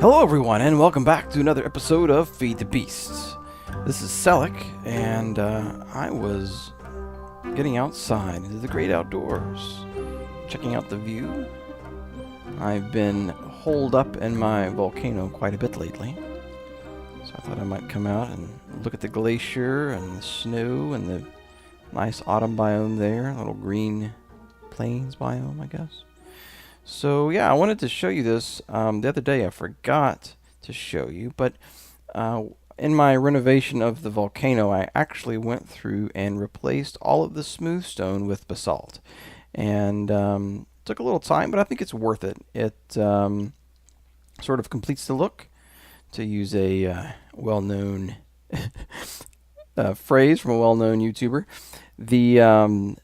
Hello everyone, and welcome back to another episode of Feed the Beasts. This is Selleck, and I was getting outside into the great outdoors, checking out the view. I've been holed up in my volcano quite a bit lately, so I thought I might come out and look at the glacier and the snow and the nice autumn biome there, little green plains biome, I guess. So yeah, I wanted to show you this the other day. I forgot to show you, but in my renovation of the volcano, I actually went through and replaced all of the smooth stone with basalt. And took a little time, but I think it's worth it. It sort of completes the look, to use a well-known phrase from a well-known YouTuber. The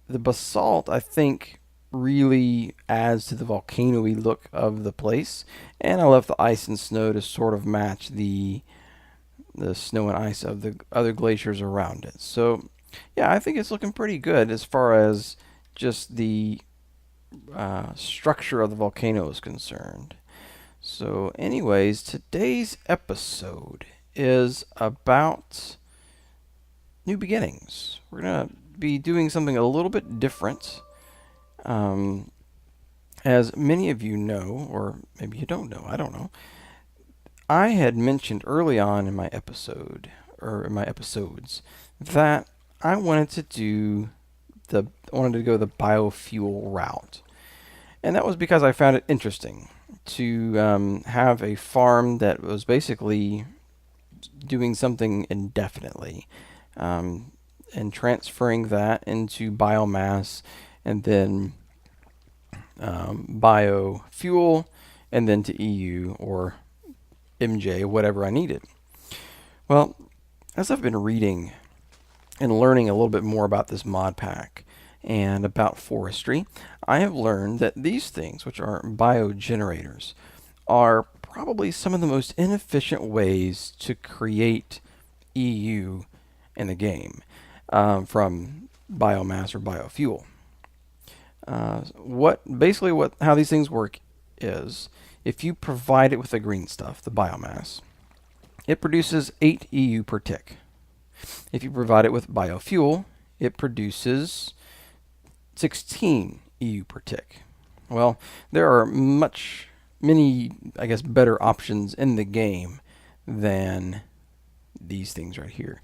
basalt, I think, really adds to the volcano-y look of the place, and I left the ice and snow to sort of match the snow and ice of the other glaciers around it. So yeah, I think it's looking pretty good as far as just the structure of the volcano is concerned. So anyways, today's episode is about new beginnings. We're gonna be doing something a little bit different. As many of you know, or maybe you don't know, I don't know, I had mentioned early on in my episode, or in my episodes, that I wanted to go the biofuel route. And that was because I found it interesting to have a farm that was basically doing something indefinitely, and transferring that into biomass, and then biofuel, and then to EU or MJ, whatever I needed. Well, as I've been reading and learning a little bit more about this mod pack and about forestry, I have learned that these things, which are biogenerators, are probably some of the most inefficient ways to create EU in the game, from biomass or biofuel. How these things work is, if you provide it with the green stuff, the biomass, it produces 8 EU per tick. If you provide it with biofuel, it produces 16 EU per tick. Well, there are many, I guess, better options in the game than these things right here.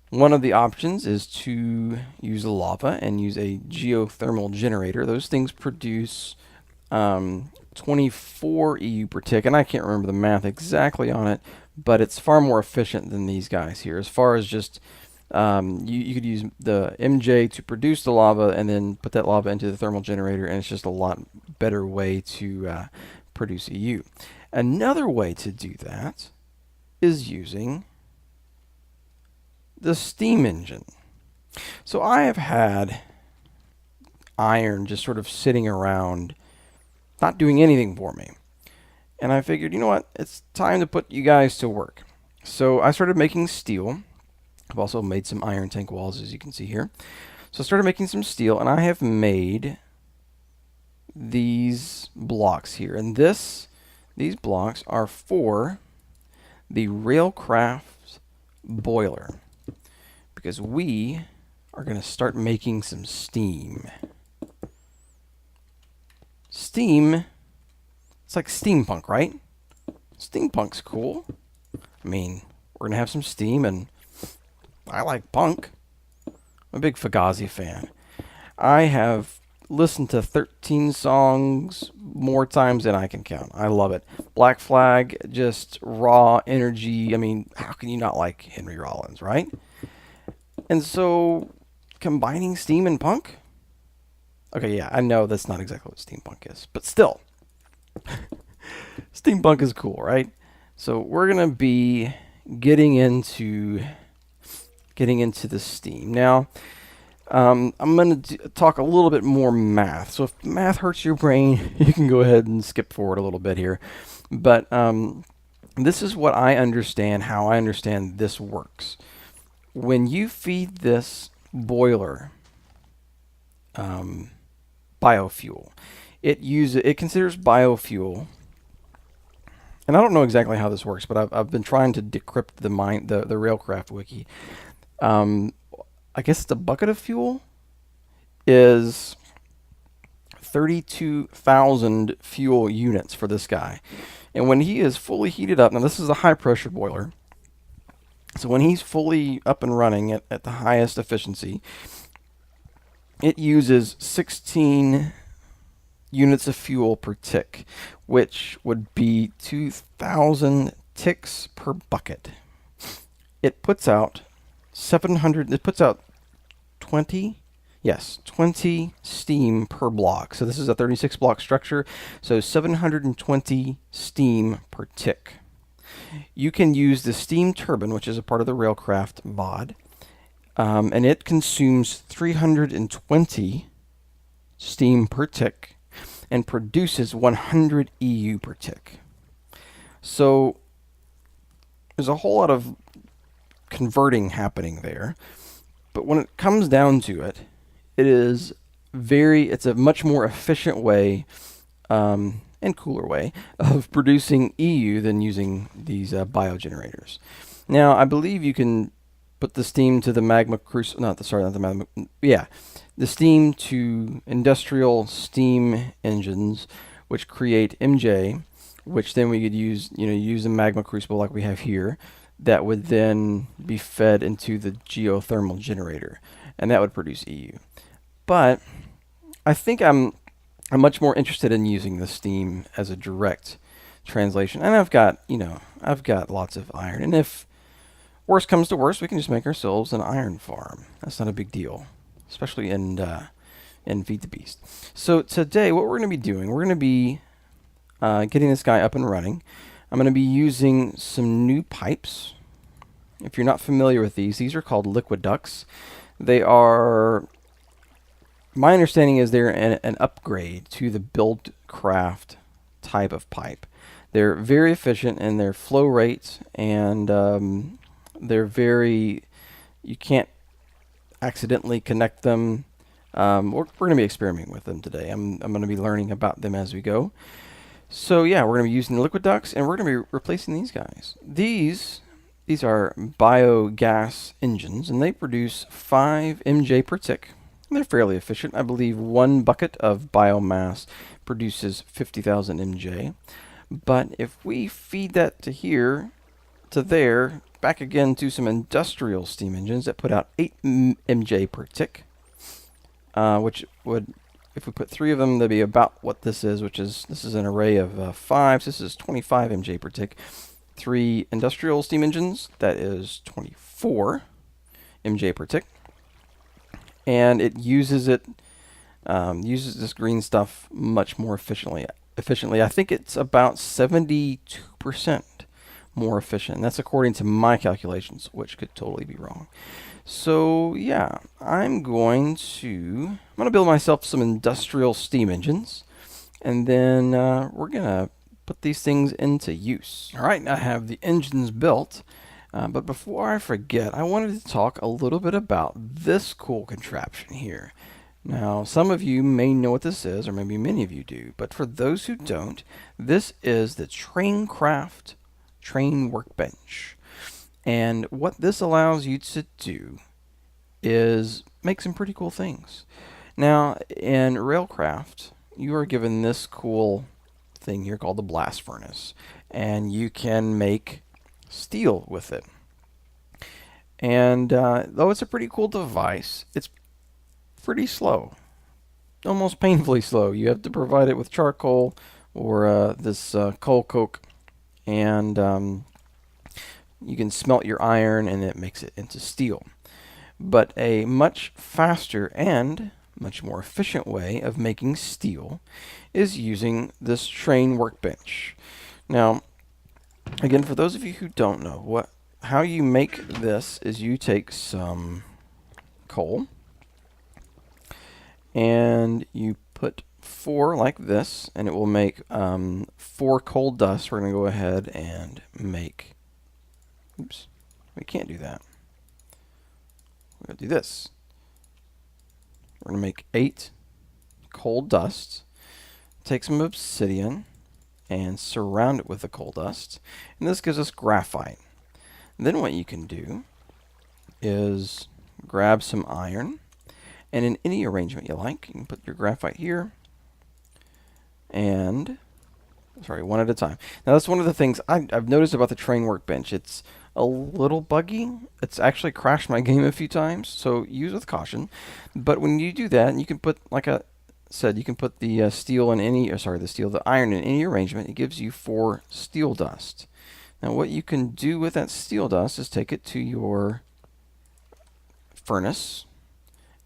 One of the options is to use lava and use a geothermal generator. Those things produce 24 EU per tick, and I can't remember the math exactly on it, but it's far more efficient than these guys here. As far as just, you could use the MJ to produce the lava and then put that lava into the thermal generator, and it's just a lot better way to produce EU. Another way to do that is using the steam engine. So I have had iron just sort of sitting around, not doing anything for me. And I figured, you know what, it's time to put you guys to work. So I started making steel. I've also made some iron tank walls, as you can see here. So I started making some steel, and I have made these blocks here. And these blocks are for the Railcraft boiler, because we are going to start making some steam. Steam, it's like steampunk, right? Steampunk's cool. I mean, we're going to have some steam, and I like punk. I'm a big Fugazi fan. I have listened to 13 songs more times than I can count. I love it. Black Flag, just raw energy. I mean, how can you not like Henry Rollins, right? And so, combining steam and punk? Okay, yeah, I know that's not exactly what steampunk is, but still. Steampunk is cool, right? So we're going to be getting into the steam. Now, I'm going to talk a little bit more math. So if math hurts your brain, you can go ahead and skip forward a little bit here. But this is what I understand, how I understand this works. When you feed this boiler biofuel, it considers biofuel And I don't know exactly how this works, but I've been trying to decrypt the Railcraft wiki. Um, I guess the bucket of fuel is 32,000 fuel units for this guy. And when he is fully heated up, now this is a high pressure boiler, so when he's fully up and running at the highest efficiency, it uses 16 units of fuel per tick, which would be 2,000 ticks per bucket. It puts out 700, it puts out 20, yes, 20 steam per block. So this is a 36 block structure, so 720 steam per tick. You can use the steam turbine, which is a part of the Railcraft mod, and it consumes 320 steam per tick and produces 100 EU per tick. So there's a whole lot of converting happening there, but when it comes down to it, it's a much more efficient way and cooler way of producing EU than using these biogenerators. Now, I believe you can put the steam to the magma crucible, not the magma, yeah, the steam to industrial steam engines, which create MJ, which then we could use a magma crucible like we have here, that would then be fed into the geothermal generator, and that would produce EU. But I think I'm much more interested in using the steam as a direct translation. And I've got lots of iron. And if worst comes to worst, we can just make ourselves an iron farm. That's not a big deal, especially in Feed the Beast. So today, what we're going to be doing, we're going to be getting this guy up and running. I'm going to be using some new pipes. If you're not familiar with these are called liquid ducts. They are, my understanding is they're an upgrade to the Buildcraft type of pipe. They're very efficient in their flow rates, and you can't accidentally connect them. We're going to be experimenting with them today. I'm going to be learning about them as we go. So yeah, we're going to be using the liquid ducts, and we're going to be replacing these guys. These are biogas engines, and they produce 5 MJ per tick. They're fairly efficient. I believe 1 bucket of biomass produces 50,000 MJ. But if we feed that to here, to there, back again to some industrial steam engines that put out 8 MJ per tick, which would, if we put 3 of them, that'd be about what this is, this is an array of 5. So this is 25 MJ per tick. 3 industrial steam engines, that is 24 MJ per tick. And it uses this green stuff much more efficiently. I think it's about 72% more efficient. That's according to my calculations, which could totally be wrong. So yeah, I'm going to build myself some industrial steam engines, and then we're gonna put these things into use. All right, I have the engines built. But before I forget, I wanted to talk a little bit about this cool contraption here. Now, some of you may know what this is, or maybe many of you do, but for those who don't, this is the Traincraft Train Workbench. And what this allows you to do is make some pretty cool things. Now, in Railcraft, you are given this cool thing here called the blast furnace, and you can make steel with it. And though it's a pretty cool device, it's pretty slow, almost painfully slow. You have to provide it with charcoal or this coal coke, and you can smelt your iron and it makes it into steel. But a much faster and much more efficient way of making steel is using this train workbench. Now, again, for those of you who don't know, how you make this is you take some coal and you put 4 like this, and it will make 4 coal dust. We're going to go ahead and make, oops, we can't do that. We're going to do this. We're going to make 8 coal dust, take some obsidian, and surround it with the coal dust. And this gives us graphite. Then what you can do is grab some iron, and in any arrangement you like, you can put your graphite here, and, sorry, one at a time. Now that's one of the things I've noticed about the train workbench. It's a little buggy. It's actually crashed my game a few times, so use with caution. But when you do that, you can put, like I said, you can put the steel in any, the iron in any arrangement. It gives you 4 steel dust. Now what you can do with that steel dust is take it to your furnace,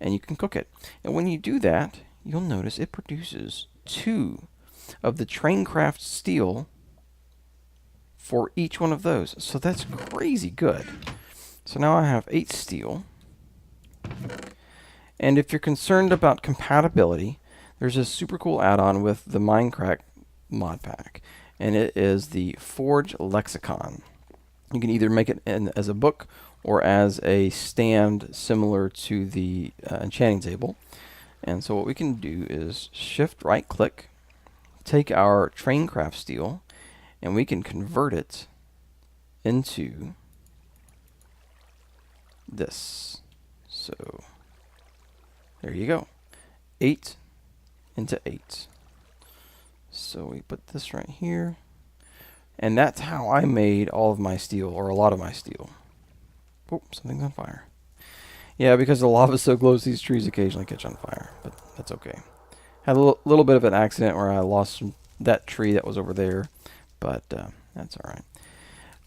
and you can cook it. And when you do that, you'll notice it produces 2 of the Traincraft steel for each one of those. So that's crazy good. So now I have 8 steel. And if you're concerned about compatibility, there's a super cool add-on with the Minecraft mod pack, and it is the Forge Lexicon. You can either make it as a book or as a stand similar to the enchanting table. And so what we can do is shift right click, take our Traincraft steel, and we can convert it into this. So there you go. 8 into 8. So we put this right here. And that's how I made all of my steel, or a lot of my steel. Oh, something's on fire. Yeah, because the lava's so close, these trees occasionally catch on fire. But that's okay. Had a little bit of an accident where I lost that tree that was over there. But that's alright.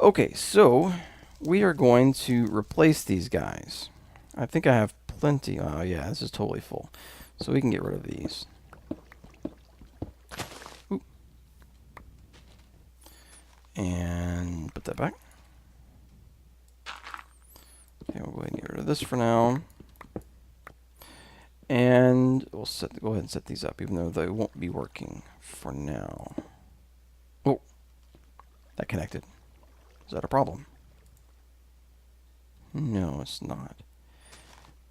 Okay, so we are going to replace these guys. I think I have plenty. Oh yeah, this is totally full. So we can get rid of these. Oop. And put that back. Okay, we'll go ahead and get rid of this for now. And we'll go ahead and set these up, even though they won't be working for now. Oh, that connected. Is that a problem? No, it's not.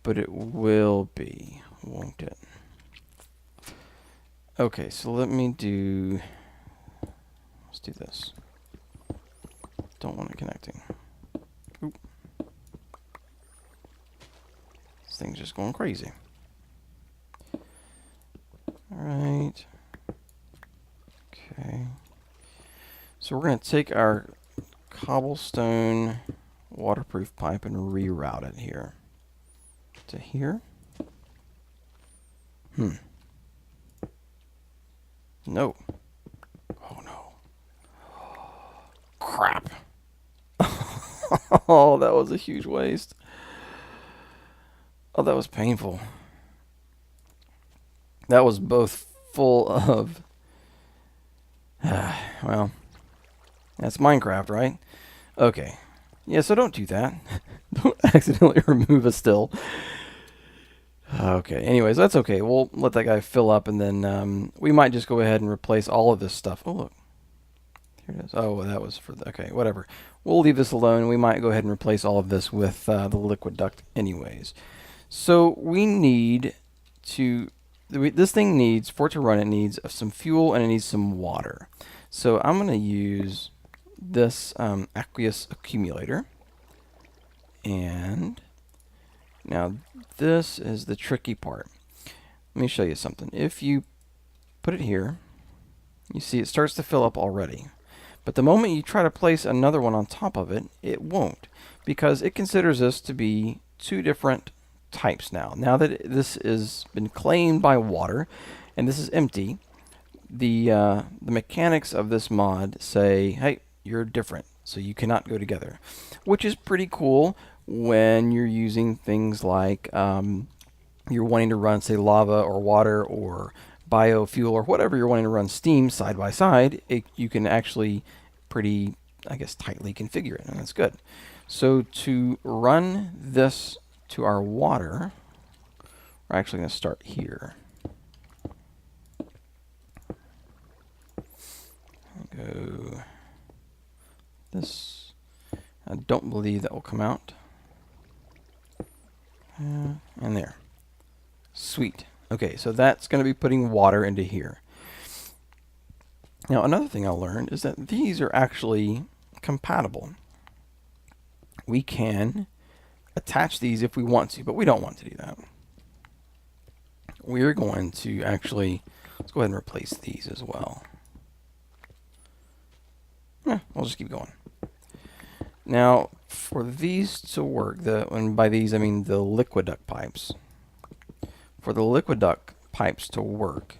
But it will be, won't it? Okay, so let me do... Let's do this. Don't want it connecting. Oop. This thing's just going crazy. Alright. Okay. So we're going to take our cobblestone waterproof pipe and reroute it here. To here. No. Oh no. Crap. Oh, that was a huge waste. Oh, that was painful. That was both full of... well, that's Minecraft, right? Okay. Yeah, so don't do that. Don't accidentally remove a still. Okay, anyways, that's okay. We'll let that guy fill up, and then we might just go ahead and replace all of this stuff. Oh, look. Here it is. Oh, that was for the... Okay, whatever. We'll leave this alone. We might go ahead and replace all of this with the liquid duct anyways. So we need to... This thing needs, for it to run, it needs some fuel and it needs some water. So I'm going to use this aqueous accumulator. And now this is the tricky part. Let me show you something. If you put it here, you see it starts to fill up already. But the moment you try to place another one on top of it, it won't, because it considers this to be 2 different types now. Now that this has been claimed by water and this is empty, the mechanics of this mod say, hey, you're different, so you cannot go together, which is pretty cool when you're using things like you're wanting to run, say, lava or water or biofuel or whatever you're wanting to run steam side by side. You can actually pretty, I guess, tightly configure it, and that's good. So to run this to our water, we're actually going to start here. Go this. I don't believe that will come out. And there. Sweet. Okay, so that's going to be putting water into here. Now, another thing I learned is that these are actually compatible. We can attach these if we want to, but we don't want to do that. We're going to actually, let's go ahead and replace these as well. We'll just keep going. Now, for these to work, and by these I mean the liquid duct pipes. For the liquid duct pipes to work,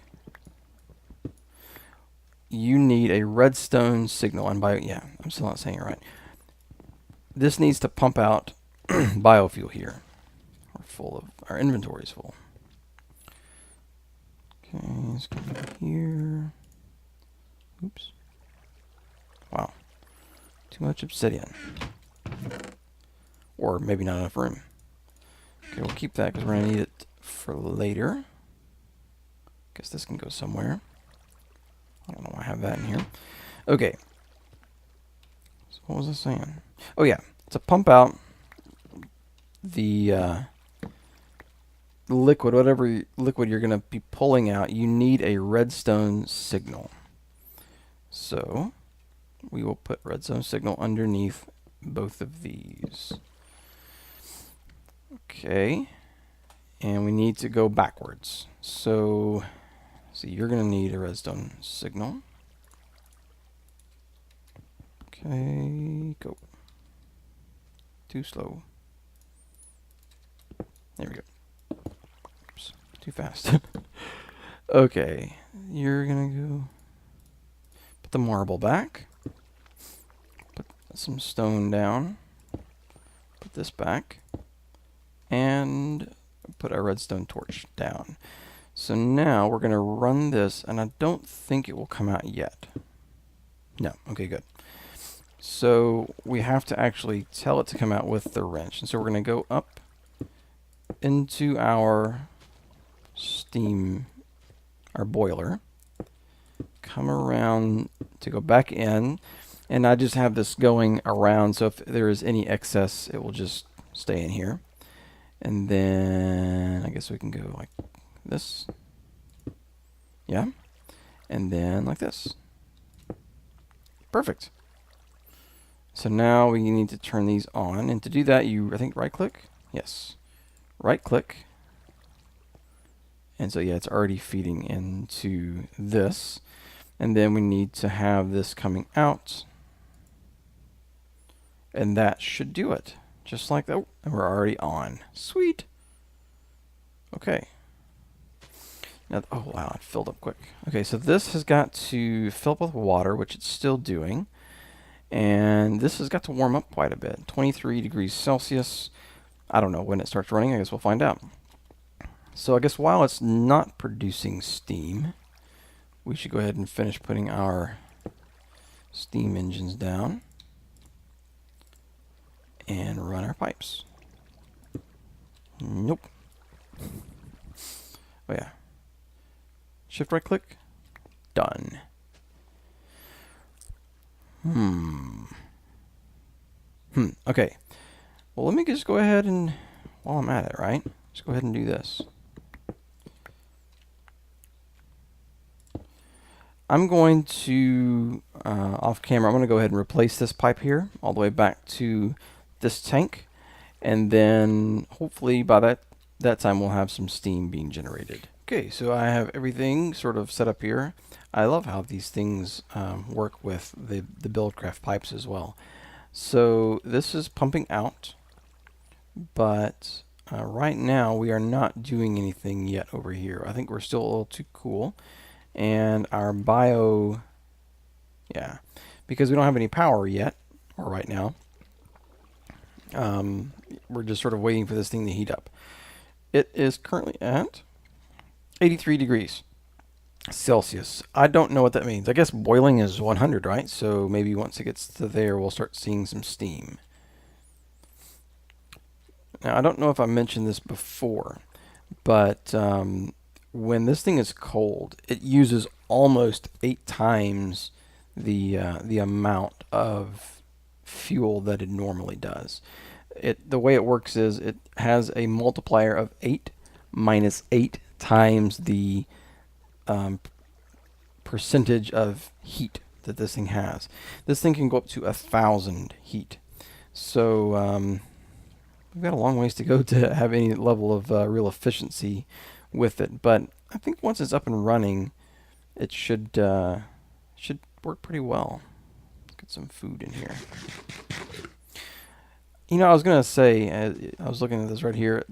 you need a redstone signal. And I'm still not saying it right. This needs to pump out biofuel here. We're full of, our inventory is full. Okay, let's go here. Oops. Wow. Too much obsidian. Or maybe not enough room. Okay, we'll keep that because we're going to need it for later. Guess this can go somewhere. I don't know why I have that in here. Okay. So what was I saying? Oh yeah, to pump out the liquid, whatever liquid you're going to be pulling out, you need a redstone signal. So we will put redstone signal underneath both of these. Okay. And we need to go backwards. So you're going to need a redstone signal. Okay, go. Too slow. There we go. Oops, too fast. Okay, you're going to go put the marble back. Put some stone down. Put this back. And put our redstone torch down. So now we're going to run this, and I don't think it will come out yet. No, okay, good. So we have to actually tell it to come out with the wrench. And so we're going to go up into our steam, our boiler, come around to go back in, and I just have this going around, so if there is any excess, it will just stay in here. And then I guess we can go like this. Yeah. And then like this. Perfect. So now we need to turn these on. And to do that, I think right click. Yes. Right click. And so yeah, it's already feeding into this. And then we need to have this coming out. And that should do it. Just like that. And we're already on. Sweet. Okay. Now, oh wow, it filled up quick. Okay, so this has got to fill up with water, which it's still doing. And this has got to warm up quite a bit. 23 degrees Celsius. I don't know when it starts running. I guess we'll find out. So I guess while it's not producing steam, we should go ahead and finish putting our steam engines down and run our pipes. Nope. Oh yeah. Shift right click. Done. Okay. Well, let me just go ahead and, while I'm at it, right? Just go ahead and do this. I'm going to, off camera, I'm going to go ahead and replace this pipe here all the way back to this tank. And then hopefully by that time we'll have some steam being generated. Okay, so I have everything sort of set up here. I love how these things work with the Buildcraft pipes as well. So this is pumping out, but right now we are not doing anything yet over here. I think we're still a little too cool. And our because we don't have any power yet, or right now, we're just sort of waiting for this thing to heat up. It is currently at 83 degrees Celsius. I don't know what that means. I guess boiling is 100, right? So maybe once it gets to there, we'll start seeing some steam. Now, I don't know if I mentioned this before, but when this thing is cold, it uses almost 8 times the amount of fuel that it normally does. The way it works is it has a multiplier of 8 minus 8 times the percentage of heat that this thing has. This thing can go up to 1,000 heat. So we've got a long ways to go to have any level of real efficiency with it. But I think once it's up and running, it should work pretty well. Let's get some food in here. You know, I was gonna say, I was looking at this right here.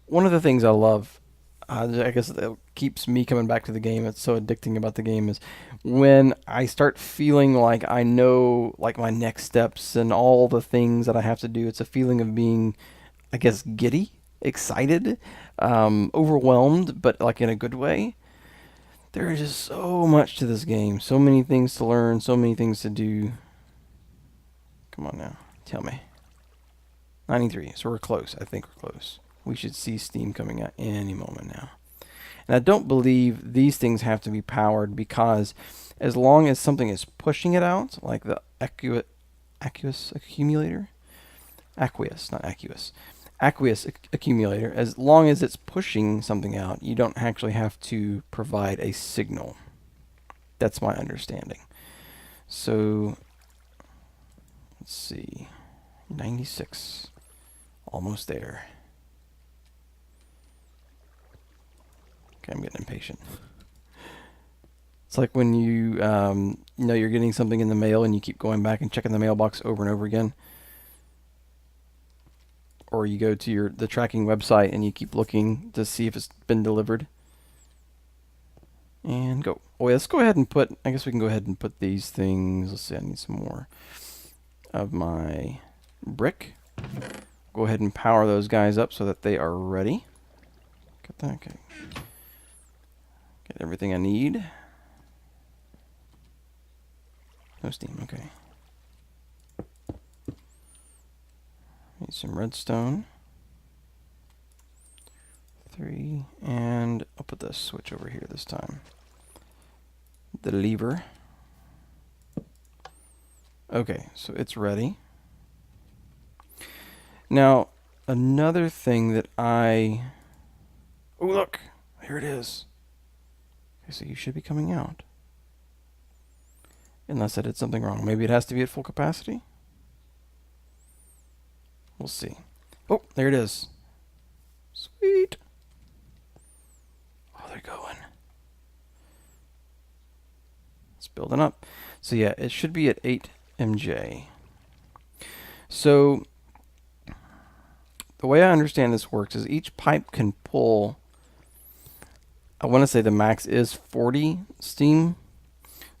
One of the things I love, I guess that keeps me coming back to the game, it's so addicting about the game, is when I start feeling like I know like my next steps and all the things that I have to do. It's a feeling of being, I guess, giddy, excited, overwhelmed, but like in a good way. There is just so much to this game, so many things to learn, so many things to do. Come on now, tell me. 93, so we're close. I think we're close. We should see steam coming out any moment now. And I don't believe these things have to be powered, because as long as something is pushing it out, like the aqueous accumulator, aqueous, not aqueous, aqueous accumulator, as long as it's pushing something out, you don't actually have to provide a signal. That's my understanding. So let's see, 96, almost there. Okay, I'm getting impatient. It's like when you know you're getting something in the mail and you keep going back and checking the mailbox over and over again. Or you go to the tracking website and you keep looking to see if it's been delivered. And go. Oh, yeah, let's go ahead and put, I guess we can go ahead and put these things. Let's see, I need some more of my brick. Go ahead and power those guys up so that they are ready. Get that, okay. Get everything I need. No steam, okay. Need some redstone. 3, and I'll put the switch over here this time. The lever. Okay, so it's ready. Now, another thing that oh look, here it is. Okay, so you should be coming out. Unless I did something wrong. Maybe it has to be at full capacity? We'll see. Oh, there it is. Sweet. Oh, they're going. It's building up. So yeah, it should be at 8 MJ. So the way I understand this works is each pipe can pull, I want to say the max is 40 steam.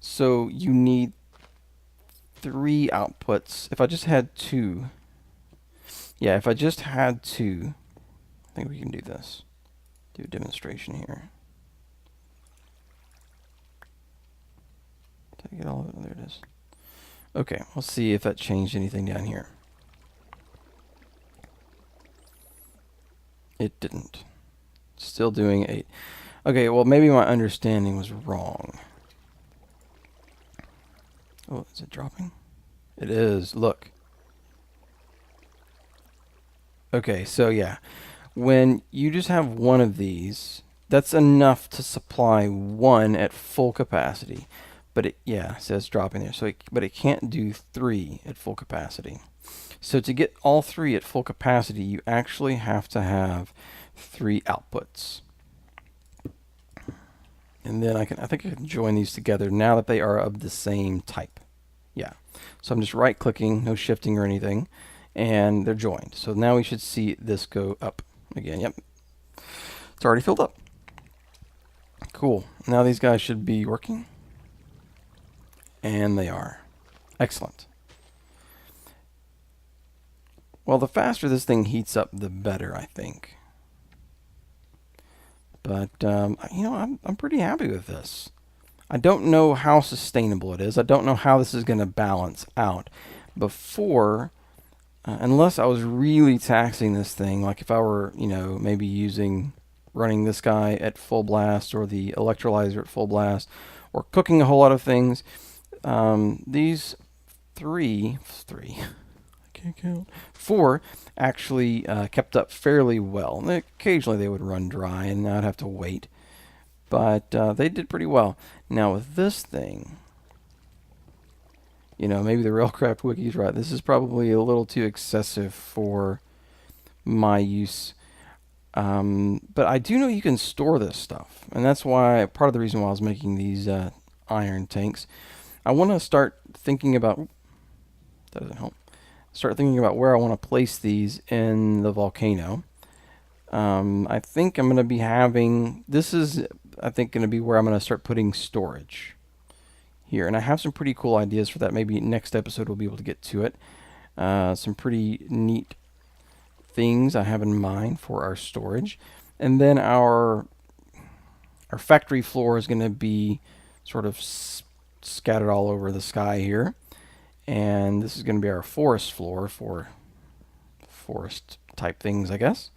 So you need 3 outputs. If I just had 2, yeah, if I just had 2, I think we can do this. Do a demonstration here. Did I get all of it? There it is. Okay, we'll see if that changed anything down here. It didn't. Still doing 8. Okay, well, maybe my understanding was wrong. Oh, is it dropping? It is. Look. Okay, so yeah. When you just have one of these, that's enough to supply 1 at full capacity. But it, yeah, it says dropping there. So but it can't do 3 at full capacity. So to get all 3 at full capacity, you actually have to have 3 outputs. And then I think I can join these together now that they are of the same type. Yeah. So I'm just right clicking, no shifting or anything, and they're joined. So now we should see this go up again. Yep. It's already filled up. Cool. Now these guys should be working. And they are. Excellent. Well, the faster this thing heats up, the better, I think. But, you know, I'm pretty happy with this. I don't know how sustainable it is. I don't know how this is going to balance out. Before, unless I was really taxing this thing, like if I were, you know, maybe running this guy at full blast or the electrolyzer at full blast or cooking a whole lot of things, these 3, I can't count, 4 actually kept up fairly well. And occasionally they would run dry and I'd have to wait. but they did pretty well. Now with this thing, maybe the Railcraft Wiki's right. This is probably a little too excessive for my use. But I do know you can store this stuff, and that's why part of the reason why I was making these iron tanks. I want to start thinking about. That doesn't help. Start thinking about where I want to place these in the volcano. I think I'm going to be having. This is, I think, going to be where I'm going to start putting storage here, and I have some pretty cool ideas for that. Maybe next episode we'll be able to get to it. Some pretty neat things I have in mind for our storage, and then our factory floor is going to be sort of scattered all over the sky here, and this is going to be our forest floor for forest type things, I guess.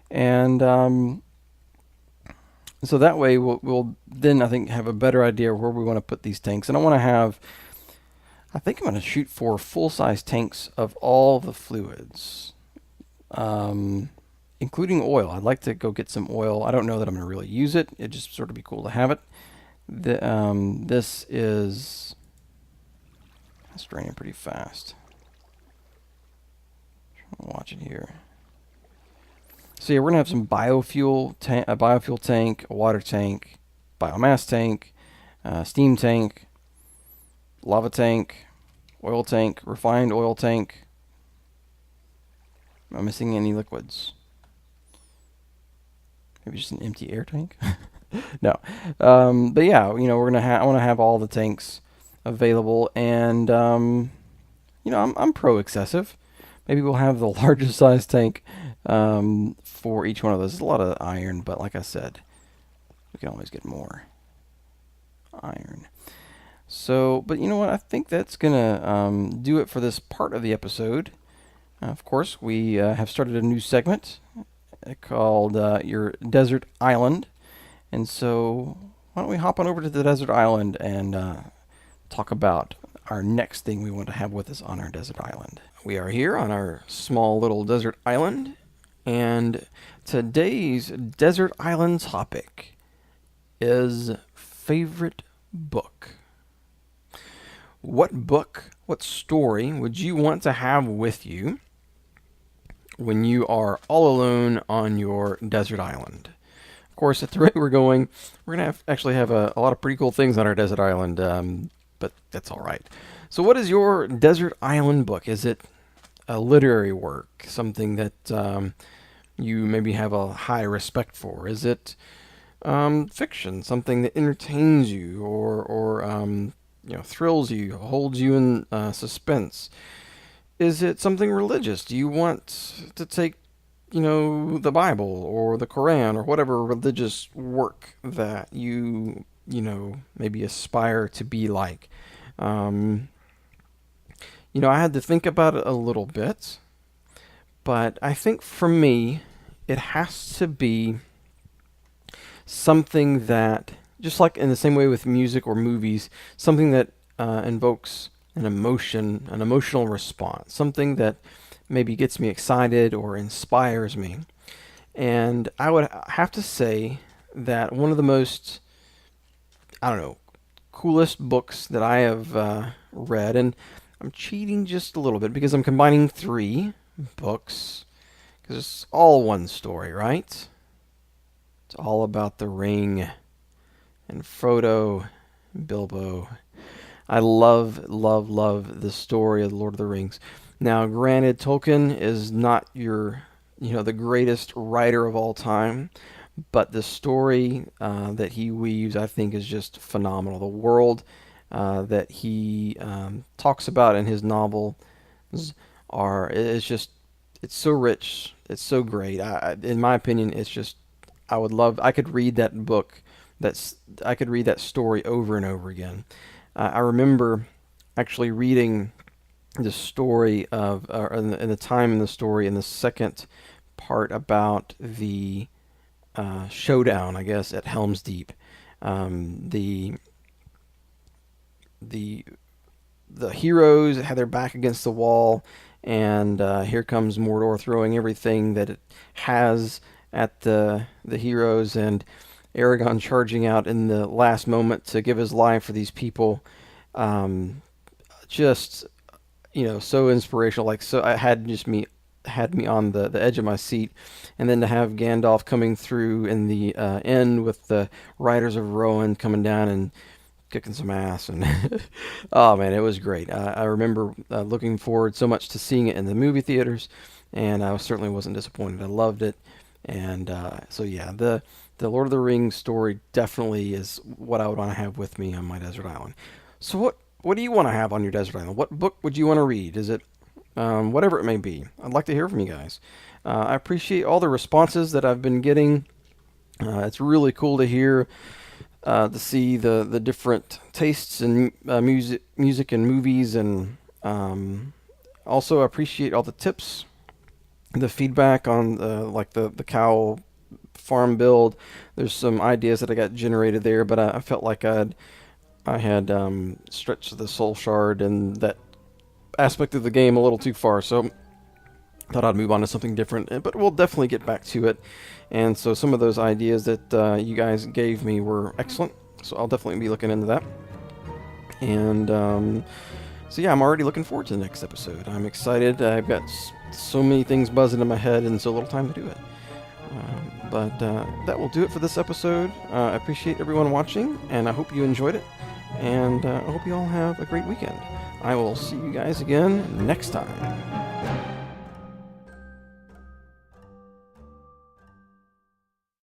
And so that way we'll then, I think, have a better idea where we want to put these tanks. And I think I'm going to shoot for full-size tanks of all the fluids, including oil. I'd like to go get some oil. I don't know that I'm going to really use it. It'd just sort of be cool to have it. This is... It's draining pretty fast. Watch it here. So yeah, we're gonna have some biofuel tank, a water tank, biomass tank, steam tank, lava tank, oil tank, refined oil tank. Am I missing any liquids? Maybe just an empty air tank? No. But yeah, we're gonna I want to have all the tanks available, and I'm pro excessive. Maybe we'll have the largest size tank for each one of those. It's a lot of iron, but like I said, we can always get more iron. So, but you know what? I think that's gonna do it for this part of the episode. Of course, we have started a new segment called Your Desert Island. And so, why don't we hop on over to the desert island and talk about our next thing we want to have with us on our desert island. We are here on our small little desert island, and today's desert island topic is favorite book. What story would you want to have with you when you are all alone on your desert island? Of course, at the rate we're going, we're going to actually have a lot of pretty cool things on our desert island, but that's all right. So what is your desert island book? Is it a literary work, something that you maybe have a high respect for? Is it fiction, something that entertains you or thrills you, holds you in suspense? Is it something religious? Do you want to take the Bible or the Quran or whatever religious work that you maybe aspire to be like? I had to think about it a little bit, but I think for me, it has to be something that, just like in the same way with music or movies, something that invokes an emotional response, something that maybe gets me excited or inspires me. And I would have to say that one of the most, coolest books that I have read, and I'm cheating just a little bit because I'm combining 3 books, because it's all one story, right? It's all about the ring and Frodo and Bilbo. I love, love, love the story of the Lord of the Rings. Now, granted, Tolkien is not the greatest writer of all time, but the story that he weaves, I think, is just phenomenal. The world that he talks about in his novels it's so rich, it's so great. In my opinion, I could read that book. I could read that story over and over again. I remember actually reading the story of, in the time in the story, in the second part about the showdown, I guess, at Helm's Deep. The heroes had their back against the wall, and here comes Mordor throwing everything that it has at the heroes, and Aragon charging out in the last moment to give his life for these people. Just so inspirational. Like, so I had me on the edge of my seat, and then to have Gandalf coming through in the end with the Riders of Rohan coming down and kicking some ass, and oh man, it was great. I remember looking forward so much to seeing it in the movie theaters, and I certainly wasn't disappointed. I loved it, and so yeah, the Lord of the Rings story definitely is what I would want to have with me on my desert island. So what do you want to have on your desert island? What book would you want to read? Is it whatever it may be? I'd like to hear from you guys. I appreciate all the responses that I've been getting. It's really cool to hear, to see the different tastes in music and movies, and also appreciate all the tips, the feedback on like the cow farm build. There's some ideas that I got generated there, but I felt like I had stretched the soul shard and that aspect of the game a little too far, so thought I'd move on to something different, but we'll definitely get back to it. And so some of those ideas that you guys gave me were excellent, so I'll definitely be looking into that. And so yeah, I'm already looking forward to the next episode. I'm excited. I've got so many things buzzing in my head and so little time to do it. But that will do it for this episode. I appreciate everyone watching, and I hope you enjoyed it. And I hope you all have a great weekend. I will see you guys again next time.